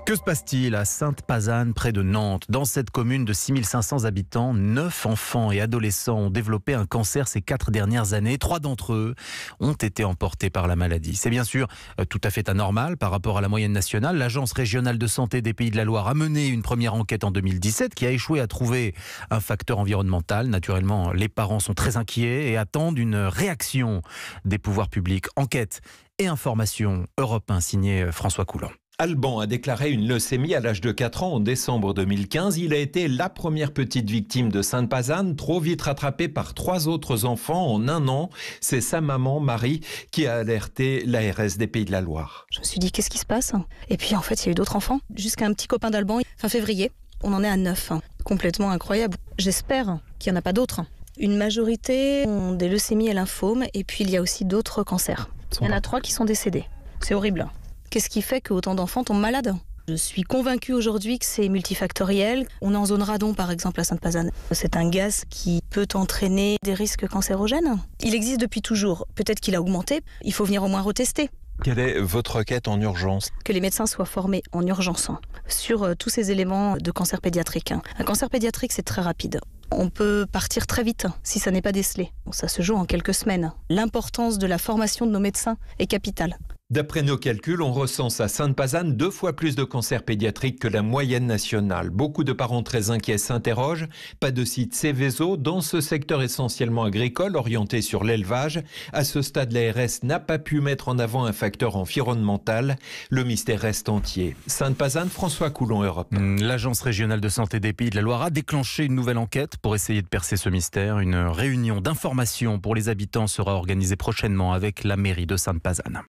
Que se passe-t-il à Sainte-Pazanne, près de Nantes? Dans cette commune de 6500 habitants, 9 enfants et adolescents ont développé un cancer ces 4 dernières années. 3 d'entre eux ont été emportés par la maladie. C'est bien sûr tout à fait anormal par rapport à la moyenne nationale. L'Agence régionale de santé des Pays de la Loire a mené une première enquête en 2017 qui a échoué à trouver un facteur environnemental. Naturellement, les parents sont très inquiets et attendent une réaction des pouvoirs publics. Enquête et information, Europe 1, signé François Coulon. Alban a déclaré une leucémie à l'âge de 4 ans en décembre 2015. Il a été la première petite victime de Sainte-Pazanne, trop vite rattrapé par 3 autres enfants en 1 an. C'est sa maman, Marie, qui a alerté l'ARS des Pays de la Loire. Je me suis dit, qu'est-ce qui se passe? Et puis en fait, il y a eu d'autres enfants. Jusqu'à un petit copain d'Alban, fin février. On en est à 9. Complètement incroyable. J'espère qu'il n'y en a pas d'autres. Une majorité ont des leucémies et lymphomes. Et puis il y a aussi d'autres cancers. Il y en a 3 qui sont décédés. C'est horrible. Qu'est-ce qui fait qu'autant d'enfants tombent malades? Je suis convaincue aujourd'hui que c'est multifactoriel. On est en zone radon, par exemple, à Sainte-Pazanne. C'est un gaz qui peut entraîner des risques cancérogènes. Il existe depuis toujours. Peut-être qu'il a augmenté. Il faut venir au moins retester. Quelle est votre requête en urgence? Que les médecins soient formés en urgence sur tous ces éléments de cancer pédiatrique. Un cancer pédiatrique, c'est très rapide. On peut partir très vite si ça n'est pas décelé. Ça se joue en quelques semaines. L'importance de la formation de nos médecins est capitale. D'après nos calculs, on recense à Sainte-Pazanne 2 fois plus de cancers pédiatriques que la moyenne nationale. Beaucoup de parents très inquiets s'interrogent. Pas de site Céveso dans ce secteur essentiellement agricole, orienté sur l'élevage. À ce stade, l'ARS n'a pas pu mettre en avant un facteur environnemental. Le mystère reste entier. Sainte-Pazanne, François Coulon, Europe. L'Agence régionale de santé des Pays de la Loire a déclenché une nouvelle enquête pour essayer de percer ce mystère. Une réunion d'information pour les habitants sera organisée prochainement avec la mairie de Sainte-Pazanne.